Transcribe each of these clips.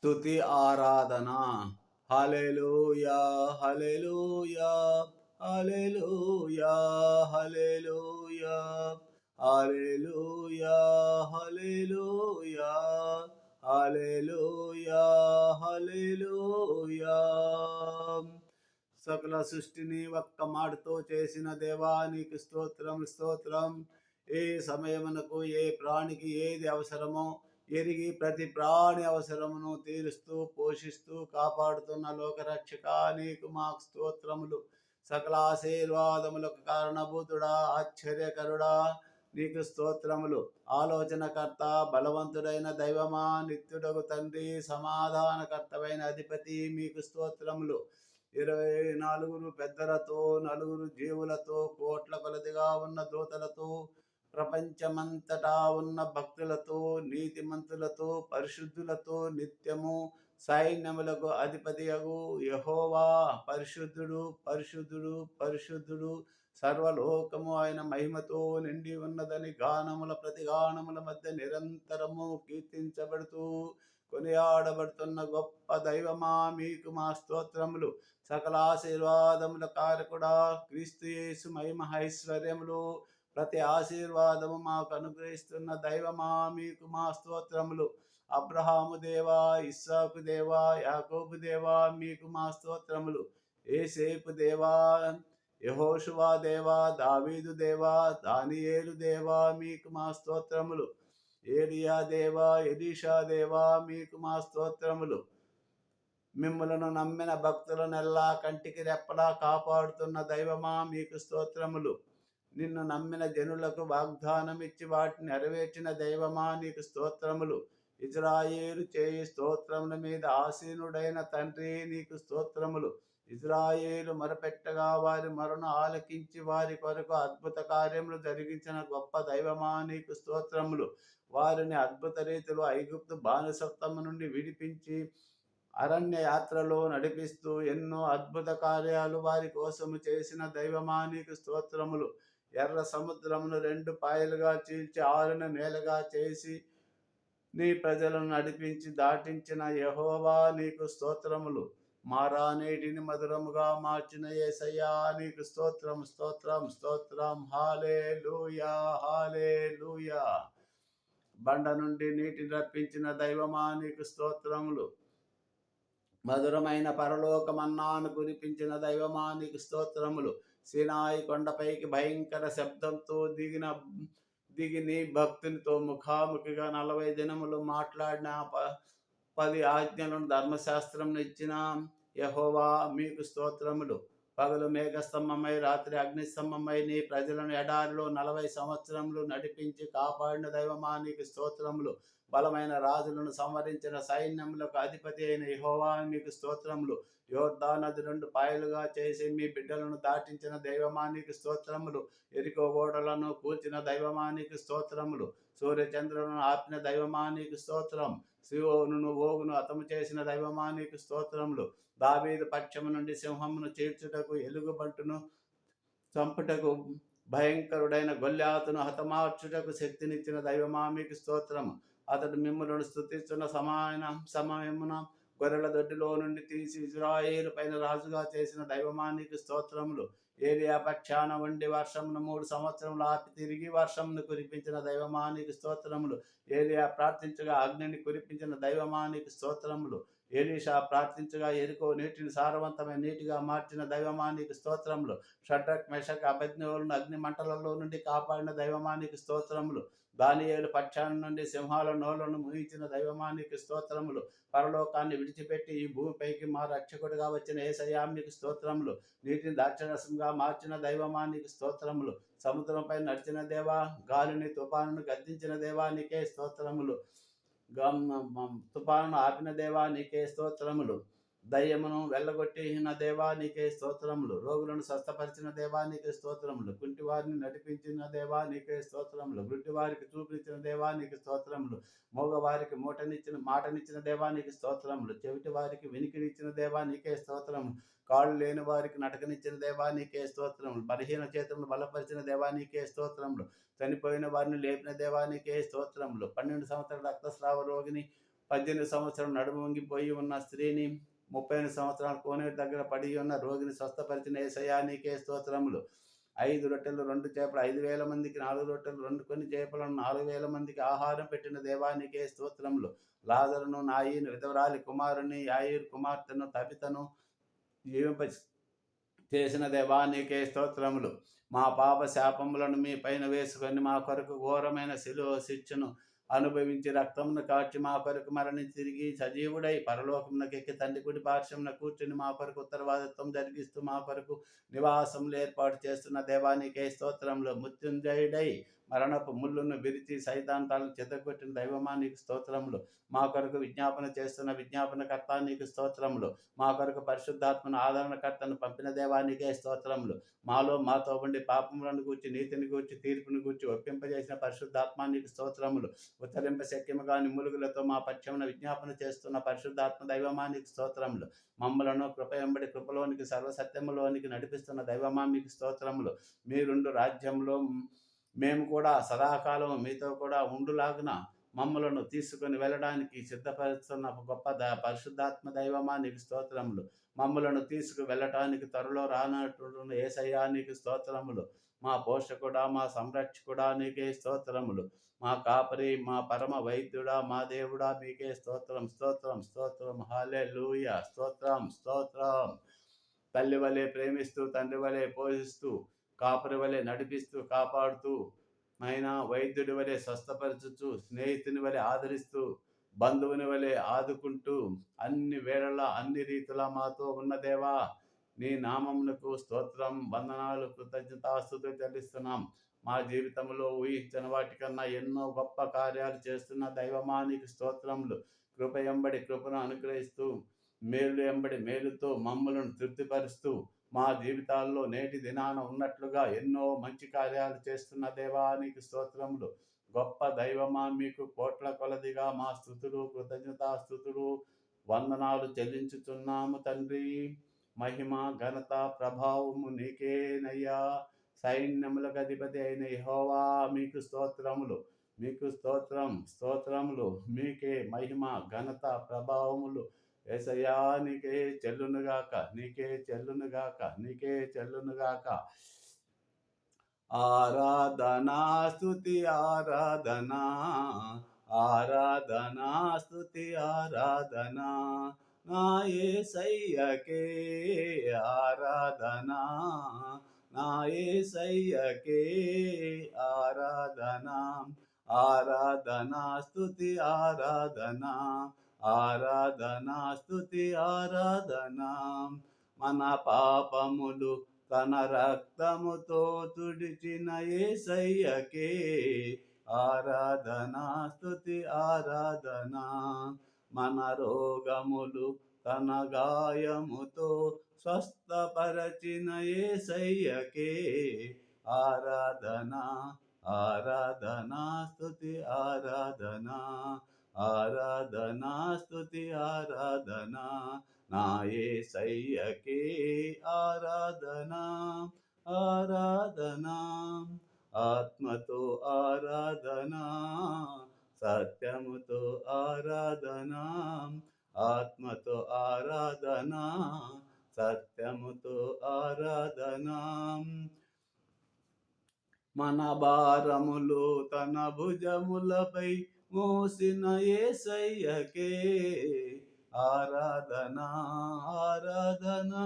స్తుతి ఆరాధన. హల్లెలూయా హల్లెలూయా హల్లెలూయా హల్లెలూయా హల్లెలూయా హల్లెలూయా హల్లెలూయా హల్లెలూయా. సకల సృష్టిని ఒక్క మాటతో చేసిన దేవానికి స్తోత్రం స్తోత్రం. ఏ సమయమునకు ఏ ప్రాణికి ఏది అవసరమో ఎరిగి ప్రతి ప్రాణి అవసరమును తీరుస్తూ పోషిస్తూ కాపాడుతున్న లోకరక్షక నీకు మాకు స్తోత్రములు. సకల ఆశీర్వాదములకు కారణభూతుడా, ఆశ్చర్యకరుడా నీకు స్తోత్రములు. ఆలోచనకర్త, బలవంతుడైన దైవమా, నిత్యుడగు తండ్రి, సమాధానకర్తమైన అధిపతి మీకు స్తోత్రములు. 24 పెద్దలతో, నలుగురు జీవులతో, కోట్ల కొలదిగా ఉన్న దూతలతో, ప్రపంచమంతటా ఉన్న భక్తులతో, నీతిమంతులతో, పరిశుద్ధులతో నిత్యము సైన్యములకు అధిపతియగు యెహోవా పరిశుద్ధుడు పరిశుద్ధుడు పరిశుద్ధుడు, సర్వలోకము ఆయన మహిమతో నిండి ఉన్నదని గానముల ప్రతిగానముల మధ్య నిరంతరము కీర్తించబడుతూ కొనియాడబడుతున్న గొప్ప దైవమా మీకు మా స్తోత్రములు. సకల ఆశీర్వాదముల కారకుడా, క్రీస్తు యేసు మహిమ ఐశ్వర్యములు ప్రతి ఆశీర్వాదము మాకు అనుగ్రహిస్తున్న దైవమా మీకు మా స్తోత్రములు. అబ్రహాము దేవా, ఇస్సాకు దేవా, యాకోబు దేవా మీకు మా స్తోత్రములు. ఏసేపు దేవా, యెహోషువ దేవా, దావీదు దేవా, దానియేలు దేవా మీకు మా స్తోత్రములు. ఏలియా దేవా, ఎలీషా దేవా మీకు మా స్తోత్రములు. మిమ్ములను నమ్మిన భక్తులనెల్లా కంటికి రెప్పలా కాపాడుతున్న దైవమా మీకు స్తోత్రములు. నిన్ను నమ్మిన జనులకు వాగ్దానం ఇచ్చి వాటిని నెరవేర్చిన దైవమా నీకు స్తోత్రములు. ఇజ్రాయేలు చేయి స్తోత్రముల మీద ఆసీనుడైన తండ్రి నీకు స్తోత్రములు. ఇజ్రాయేలు మొరపెట్టగా వారి మొరను ఆలకించి వారి కొరకు అద్భుత కార్యములు జరిగించిన గొప్ప దైవమా నీకు స్తోత్రములు. వారిని అద్భుత రీతిలో ఐగుప్తు బానిసత్వము నుండి విడిపించి అరణ్య యాత్రలో నడిపిస్తూ ఎన్నో అద్భుత కార్యాలు వారి కోసము చేసిన దైవమా నీకు స్తోత్రములు. ఎర్ర సముద్రమును 2 పాయలుగా చీల్చి ఆరున నేలగా చేసి నీ ప్రజలను నడిపించి దాటించిన యెహోవా నీకు స్తోత్రములు. మారా నీటిని మధురముగా మార్చిన యేసయ్యా నీకు స్తోత్రం స్తోత్రం స్తోత్రం. హల్లెలూయా హల్లెలూయా. బండ నుండి నీటిని రప్పించిన దైవమా నీకు స్తోత్రములు. మధురమైన పరలోక మన్నాను కురిపించిన దైవమా నీకు స్తోత్రములు. సినాయి కొండపైకి భయంకర శబ్దంతో దిగి నీ భక్తునితో ముఖాముఖిగా 40 దినములు మాట్లాడిన 10 ఆజ్ఞలను ధర్మశాస్త్రం ఇచ్చిన యెహోవా మీకు స్తోత్రములు. పగలు మేఘస్తంభమై రాత్రి అగ్నిస్తంభమై నీ ప్రజలను ఎడారిలో 40 సంవత్సరములు నడిపించి కాపాడిన దైవమా నీకు స్తోత్రములు. బలమైన రాజులను సంవరించిన సైన్యములకు అధిపతి అయిన యెహోవా మీకు స్తోత్రములు. యోర్దాను నది 2 పాయలుగా చేసి మీ బిడ్డలను దాటించిన దైవమా నీకు స్తోత్రములు. ఎరికో ఓడలను కూల్చిన దైవమా నీకు స్తోత్రములు. సూర్యచంద్రులను ఆపిన దైవమా నీకు స్తోత్రం. సియోనును ఓగును హతము చేసిన దైవమా నీకు స్తోత్రములు. దావీదు పక్షము నుండి సింహమును చీల్చుటకు, ఎలుగుబంటును చంపుటకు, భయంకరుడైన గొల్యాతును హతమార్చుటకు శక్తినిచ్చిన దైవమా మీకు స్తోత్రము. అతడు మిమ్ములను స్తుతిస్తున్న సమయమున గొర్రెల దొడ్డిలో నుండి తీసి ఇజ్రాయేలు పైన రాజుగా చేసిన దైవమా నీకు స్తోత్రములు. ఏలియా పక్షాన ఉండి వర్షమును 3 సంవత్సరములు ఆపి తిరిగి వర్షమును కురిపించిన దైవమా నీకు స్తోత్రములు. ఏలియా ప్రార్థించగా అగ్నిని కురిపించిన దైవమా నీకు స్తోత్రములు. ఎలీషా ప్రార్థించగా ఎరికో నీటిని సారవంతమైన నీటిగా మార్చిన దైవమా నీకు స్తోత్రములు. షడ్రక్, మెషక్, అబేద్నెగోలను అగ్ని మంటలలో నుండి కాపాడిన దైవమా నీకు స్తోత్రములు. దానియేలు పక్షాన నుండి సింహాల నోళ్లను ముగించిన దైవమా నీకు స్తోత్రములు. పరలోకాన్ని విడిచిపెట్టి ఈ భూమిపైకి మా రక్షకుడిగా వచ్చిన యేసయ్యా మీకు స్తోత్రములు. నీటిని ద్రాక్షరసంగా మార్చిన దైవమా నీకు స్తోత్రములు. సముద్రంపై నడిచిన దేవా, గాలిని తుఫానును గద్దించిన దేవా నీకే స్తోత్రములు. తుఫాను ఆపిన దేవా నీకే స్తోత్రములు. దయ్యమును వెళ్ళగొట్టిన దేవా నీకే స్తోత్రములు. రోగులను స్వస్థపరిచిన దేవా నీకే స్తోత్రములు. కుంటి వారిని నడిపించిన దేవా నీకే స్తోత్రములు. గుడ్డి వారికి చూపించిన దేవా నీకు స్తోత్రములు. మోగవారికి మాటనిచ్చిన దేవా నీకు స్తోత్రములు. చెవిటి వారికి వినికిడిచ్చిన దేవా నీకే స్తోత్రములు. కాళ్ళు లేని వారికి నటకనిచ్చిన దేవా నీకే స్తోత్రములు. బలహీన చేతులను బలపరిచిన దేవా నీకే స్తోత్రములు. చనిపోయిన వారిని లేపిన దేవా నీకే స్తోత్రములు. 12 సంవత్సరాల రక్తస్రావ రోగిని 18 సంవత్సరం నడుము వంగిపోయి ఉన్న స్త్రీని, 38 సంవత్సరాల కోనేటి దగ్గర పడి ఉన్న రోగిని స్వస్థపరిచిన యేసయ్యా నీకే స్తోత్రములు. 5 రొట్టెలు 2 చేపలు 5,000 మందికి, 4 రొట్టెలు 2 కొన్ని చేపలను 4,000 మందికి ఆహారం పెట్టిన దేవా నీకే స్తోత్రములు. లాజరును, నాయీను, విధవరాలి కుమారుని, యాయీరు కుమార్తెను, తబితను జీవింప చేసిన దేవా నీకే స్తోత్రములు. మా పాప శాపములను మీ పైన వేసుకొని మా కొరకు ఘోరమైన శిలువ శిక్షను అనుభవించి రక్తమును కాచి మా కొరకు మరణించి తిరిగి సజీవుడై పరలోకమునకెక్కి తండ్రి కుడి పార్శ్వమున కూర్చుని మా కొరకు ఉత్తరవాదిత్వం జరిగిస్తూ మా కొరకు నివాసములు ఏర్పాటు చేస్తున్న దేవా నీకే స్తోత్రములు. మృత్యుంజయుడై మరణపు ముళ్ళును విరిచి సైతాంతాలను చెదగొట్టిన దైవమా నీకు స్తోత్రములు. మా కొరకు విజ్ఞాపన చేస్తున్న విజ్ఞాపనకర్త నీకు స్తోత్రములు. మా కొరకు పరిశుద్ధాత్మను ఆదరణకర్తను పంపిన దేవా నీకే స్తోత్రములు. మాతో ఉండి పాపములను గూర్చి, నీతిని గూర్చి, తీర్పును గూర్చి ఒప్పింపజేసిన పరిశుద్ధాత్మ నీకు స్తోత్రములు. ఉత్తరింప శక్యము కాని ములుగులతో మా పక్షమున విజ్ఞాపన చేస్తున్న పరిశుద్ధాత్మ దైవమా నీకు స్తోత్రములు. మమ్మలను కృపయంబడి కృపలోనికి సర్వసత్యములోనికి నడిపిస్తున్న దైవమా మీకు స్తోత్రములు. మీరుండు రాజ్యంలో మేము కూడా సదాకాలం మీతో కూడా ఉండులాగున మమ్మలను తీసుకొని వెళ్ళడానికి సిద్ధపరుస్తున్న గొప్ప పరిశుద్ధాత్మ దైవమా నీకు స్తోత్రములు. మమ్మలను తీసుకు వెళ్ళటానికి త్వరలో రానట్టున్న యేసయ్యా నీకు స్తోత్రములు. మా పోషకుడా, మా సంరక్షకుడా నీకే స్తోత్రములు. మా కాపరి, మా పరమ వైద్యుడా, మా దేవుడా మీకే స్తోత్రం, స్తోత్రం, స్తోత్రం. హల్లెలూయా. స్తోత్రం, స్తోత్రం. తల్లి వలె ప్రేమిస్తూ, తండ్రి వలె పోషిస్తూ, కాపరి వలె నడిపిస్తూ, కాపాడుతూ, అయినా వైద్యుడి వలె స్వస్థపరచుచు, స్నేహితుని వలె ఆదరిస్తూ, బంధువుని వలె ఆదుకుంటూ, అన్ని వేళలా అన్ని రీతులా మాతో ఉన్న దేవా నీ నామమునకు స్తోత్రం, వందనాలు, కృతజ్ఞతాస్తుతులు చెల్లిస్తున్నాం. మా జీవితంలో ఊహించిన వాటికన్నా ఎన్నో గొప్ప కార్యాలు చేస్తున్న దైవమా నీకు స్తోత్రములు. కృప ఎంబడి కృపను అనుగ్రహిస్తూ, మేలు ఎంబడి మేలుతో మమ్మలను తృప్తిపరుస్తూ, మా జీవితాల్లో నేటి దినాన ఉన్నట్లుగా ఎన్నో మంచి కార్యాలు చేస్తున్న దేవా నీకు స్తోత్రములు. గొప్ప దైవమా మీకు కోట్ల కొలదిగా మా స్తుతులు, కృతజ్ఞతాస్తుతులు, వందనాలు చెల్లించుచున్నాము తండ్రి. మహిమ, ఘనత, ప్రభావము నీకేనయ్యా. సైన్యములకు అధిపతి అయిన యెహోవా మీకు స్తోత్రములు. మీకు స్తోత్రం, స్తోత్రములు. మీకే మహిమ, ఘనత, ప్రభావములు యేసయ్యా నీకే చెల్లునుగాక, నీకే చెల్లునుగాక, నీకే చెల్లునుగాక. ఆరాధనా స్తుతి ఆరాధనా, ఆరాధనా స్తుతి ఆరాధనా, నా యేసయ్యకే ఆరాధనా, నా యేసయ్యకే ఆరాధనా. ఆరాధనా స్తుతి ఆరాధనా, ఆరాధనా స్తుతి ఆరాధనా. మన పాపములు తన రక్తముతో తుడిచిన యేసయ్యకే ఆరాధనా స్తుతి ఆరాధనా. మన రోగములు తన గాయముతో స్వస్థపరచిన యేసయ్యకే ఆరాధనా, ఆరాధనా స్తుతి ఆరాధనా, ఆరాధనా స్తుతి ఆరాధనా. నా యేసయ్యకే ఆరాధనా, ఆరాధనా. ఆత్మతో ఆరాధనా, సత్యముతో ఆరాధనా, ఆత్మతో ఆరాధనా, సత్యముతో ఆరాధనా. మన భారములు తన భుజములపై మోసిన యేసయ్యకే ఆరాధనా, ఆరాధనా,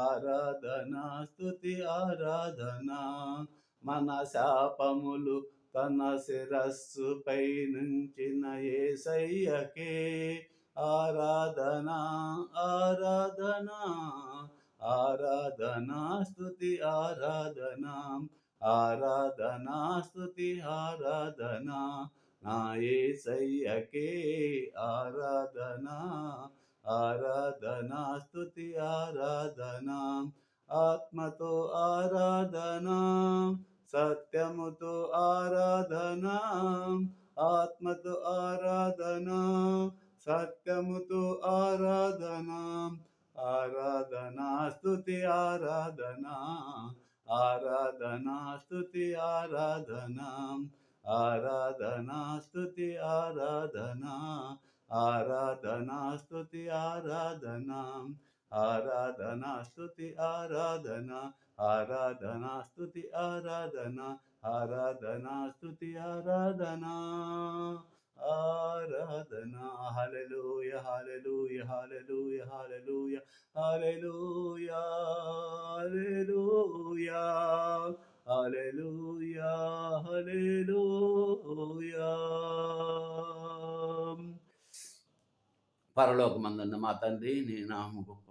ఆరాధనా స్తుతి ఆరాధనా. మన శాపములు తన శిరస్సుపై నుంచిన యేసయ్యకే ఆరాధనా, ఆరాధనా, ఆరాధనా స్తుతి ఆరాధనా, ఆరాధనా స్తుతి ఆరాధనా. నా యేసయ్యకే ఆరాధనా, ఆరాధనా స్తుతి ఆరాధనా. ఆత్మతో ఆరాధనా, సత్యముతో ఆరాధనా, ఆత్మతో ఆరాధనా, సత్యముతో ఆరాధనా. ఆరాధనా స్తుతి ఆరాధనా, ఆరాధనా స్తుతి ఆరాధనా, ఆరాధనా స్తుతి ఆరాధనా. ఆరాధనా స్తుతి ఆరాధనా, ఆరాధనా స్తుతి ఆరాధన, ఆరాధనా స్తుతి ఆరాధన, ఆరాధనా స్తుతి ఆరాధన, ఆరాధన. హల్లెలూయా హల్లెలూయా హల్లెలూయా హల్లెలూయా హల్లెలూయా హల్లెలూయా హల్లెలూయా హల్లెలూయా. పరలోకమందున్న మా తండ్రి, నీ నామము గొప్ప